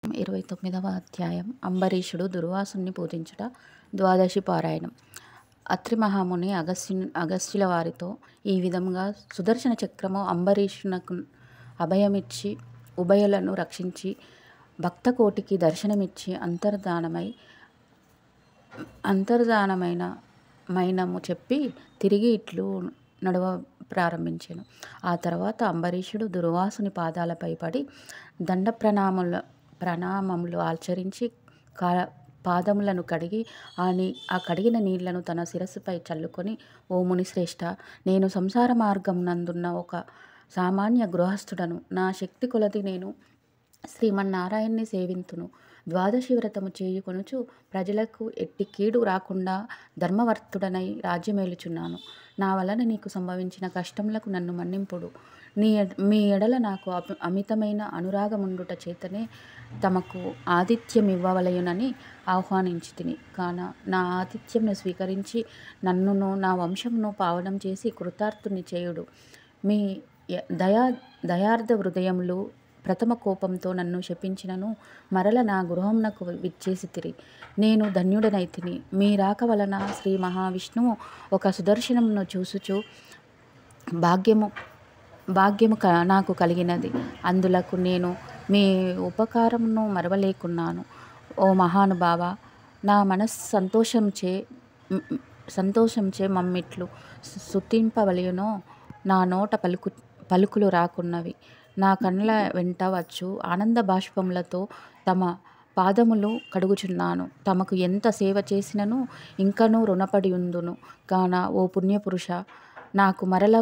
29వ అధ్యాయం అంబరీషుడు దుర్వాసుని పూజించుట. ద్వాదశి పారాయణం. అత్రి మహాముని అగస్త్యుల వారితో ఈ విధంగా సుదర్శన చక్రము అంబరీషునకు అభయమిచ్చి ఉభయులను రక్షించి భక్తకోటికి దర్శనమిచ్చి అంతర్ధానమైన మైనము చెప్పి తిరిగి ఇట్లు నడవ ప్రారంభించెను. ఆ తర్వాత అంబరీషుడు దుర్వాసుని పాదాలపై పడి దండ ప్రణామములు ఆచరించి పాదములను కడిగి ఆ కడిగిన నీళ్లను తన శిరస్సుపై చల్లుకొని, ఓ మునిశ్రేష్ఠ, నేను సంసార మార్గమునందున్న ఒక సామాన్య గృహస్థుడను. నా శక్తి కొలది నేను శ్రీమన్నారాయణ్ణి సేవింతును. ద్వాదశి వ్రతము చేయుకొనుచు ప్రజలకు ఎట్టి కీడు రాకుండా ధర్మవర్తుడనై రాజ్యమేలుచున్నాను. నా వలన నీకు సంభవించిన కష్టములకు నన్ను మన్నింపుడు. మీ ఎడల నాకు అమితమైన అనురాగముండుట చేతనే తమకు ఆతిథ్యమివ్వవలయునని ఆహ్వానించితిని. కాన నా ఆతిథ్యంను స్వీకరించి నన్నును నా వంశమును పావనం చేసి కృతార్థుని చేయుడు. మీ దయార్ధ హృదయములు ప్రథమ కోపంతో నన్ను శపించినను మరల నా గృహమునకు విచ్చేసితిరి. నేను ధన్యుడనైతిని. మీ రాక వలన శ్రీ మహావిష్ణువు ఒక సుదర్శనమును చూసుచు భాగ్యము నాకు కలిగినది. అందులకు నేను మీ ఉపకారమును మరవలేకున్నాను. ఓ మహానుభావ, నా మనస్సు సంతోషంచే మమ్మిట్లు స్తుతింపవలయునో నా నోట పలుకులు రాకున్నవి. నా కన్నుల వెంట వచ్చు ఆనంద బాష్పములతో తమ పాదములు కడుగుచున్నాను. తమకు ఎంత సేవ చేసినను ఇంకనూ రుణపడి ఉందును. కాన ఓ పుణ్యపురుష, నాకు మరల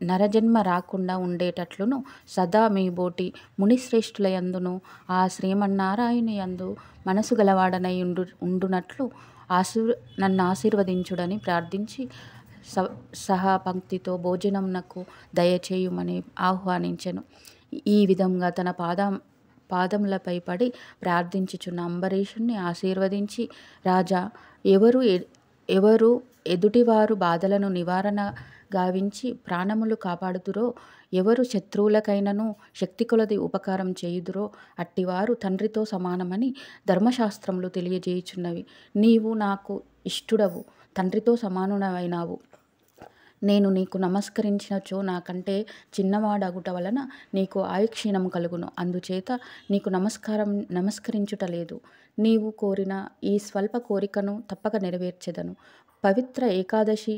నరజన్మ రాకుండా ఉండేటట్లును సదా మీ బోటి మునిశ్రేష్ఠుల యందును ఆ శ్రీమన్నారాయణు యందు మనసు గలవాడనై ఉండునట్లు నన్ను ఆశీర్వదించుడని ప్రార్థించి సహపంక్తితో భోజనమునకు దయచేయుమని ఆహ్వానించెను. ఈ విధంగా తన పాదములపై పడి ప్రార్థించుచున్న అంబరీషుణ్ణి ఆశీర్వదించి, రాజా, ఎవరు ఎదుటివారు బాధలను నివారణ గావించి ప్రాణములు కాపాడుదురో, ఎవరు శత్రువులకైనను శక్తి కొలది ఉపకారం చేయుదురో అట్టివారు తండ్రితో సమానమని ధర్మశాస్త్రములు తెలియజేయుచున్నవి. నీవు నాకు ఇష్టుడవు, తండ్రితో సమానుడవైనావు. నేను నీకు నమస్కరించినచో నాకంటే చిన్నవాడగుట వలన నీకు ఆయుక్షీణము కలుగును. అందుచేత నీకు నమస్కరించుట లేదు. నీవు కోరిన ఈ స్వల్ప కోరికను తప్పక నెరవేర్చెదను. పవిత్ర ఏకాదశి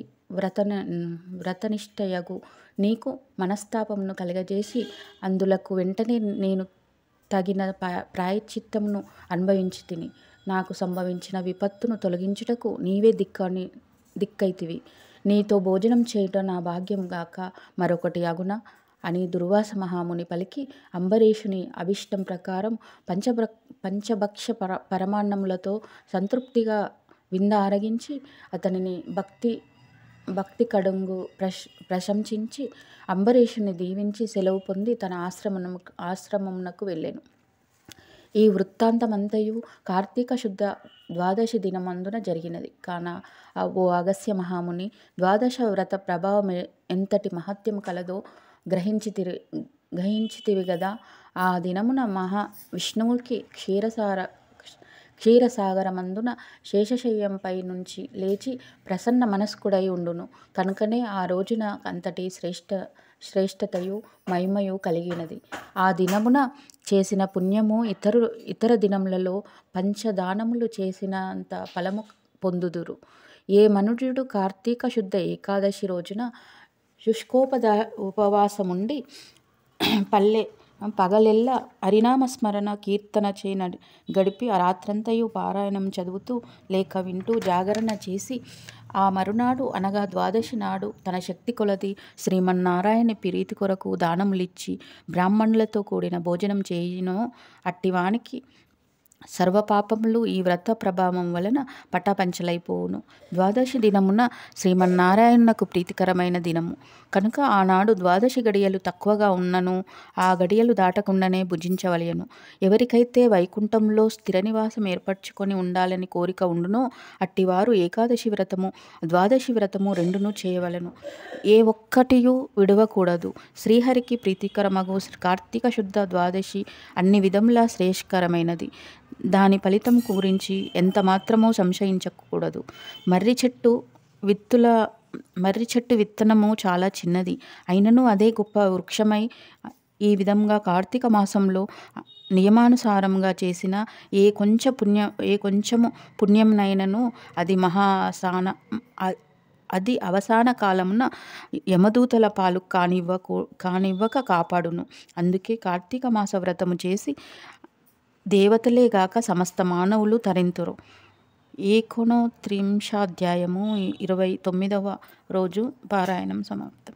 వ్రతనిష్టయగు నీకు మనస్తాపమును కలగజేసి అందులకు వెంటనే నేను తగిన ప్రాయశ్చిత్తమును అనుభవించితిని. నాకు సంభవించిన విపత్తును తొలగించుటకు నీవే దిక్కైతివి. నీతో భోజనం చేయుట నా భాగ్యం గాక మరొకటి అగునా అని దుర్వాస మహాముని పలికి, అంబరీషుని అభిష్టం ప్రకారం పంచభక్ష పరమాన్నములతో సంతృప్తిగా వింద ఆరగించి అతనిని భక్తి కడుంగు ప్రశంసించి అంబరీషుని దీవించి సెలవు పొంది తన ఆశ్రమమునకు వెళ్ళెను. ఈ వృత్తాంతమంతయు కార్తీక శుద్ధ ద్వాదశి దినమందున జరిగినది. కాన ఓ అగస్త్య మహాముని, ద్వాదశ వ్రత ప్రభావం ఎంతటి మహత్యము కలదో గ్రహించితివి గదా. ఆ దినమున విష్ణువుకి క్షీరసాగరమందున శేషశయ్యంపై నుంచి లేచి ప్రసన్న మనస్కుడై ఉండును. కనుకనే ఆ రోజున అంతటి శ్రేష్టతయు మహిమయు కలిగినది. ఆ దినమున చేసిన పుణ్యము ఇతర దినములలో పంచదానములు చేసినంత ఫలము పొందుదురు. ఏ మనుజుడు కార్తీక శుద్ధ ఏకాదశి రోజున ఉపవాసముండి పగలెల్ల హరినామస్మరణ కీర్తనచే గడిపి ఆ రాత్రంతయు పారాయణం చదువుతూ లేక వింటూ జాగరణ చేసి ఆ మరునాడు అనగా ద్వాదశి నాడు తన శక్తి కొలది శ్రీమన్నారాయణ ప్రీతి కొరకు దానములిచ్చి బ్రాహ్మణులతో కూడిన భోజనం చేయునో అట్టివానికి సర్వపాపములు ఈ వ్రత ప్రభావం వలన పటాపంచలైపోవును. ద్వాదశి దినమున శ్రీమన్నారాయణకు ప్రీతికరమైన దినము కనుక ఆనాడు ద్వాదశి గడియలు తక్కువగా ఉన్నను ఆ గడియలు దాటకుండానే భుజించవలెను. ఎవరికైతే వైకుంఠంలో స్థిర నివాసం ఏర్పరచుకొని ఉండాలని కోరిక ఉండునో అట్టివారు ఏకాదశి వ్రతము ద్వాదశి వ్రతము రెండును చేయవలెను. ఏ ఒక్కటియు విడవకూడదు. శ్రీహరికి ప్రీతికరమగు కార్తీక శుద్ధ ద్వాదశి అన్ని విధములా శ్రేయస్కరమైనది. దాని ఫలితం గురించి ఎంత మాత్రమూ సంశయించకూడదు. మర్రి చెట్టు విత్తనము చాలా చిన్నది అయినను అదే గొప్ప వృక్షమై ఈ విధంగా కార్తీక మాసంలో నియమానుసారంగా చేసిన ఏ కొంచెము పుణ్యంనైనను అది అవసాన కాలమున యమదూతల పాలు కానివ్వక కాపాడును. అందుకే కార్తీక మాస వ్రతము చేసి దేవతలే గాక సమస్త మానవులు తరింతురు. 39వ రోజు పారాయణం సమాప్తం.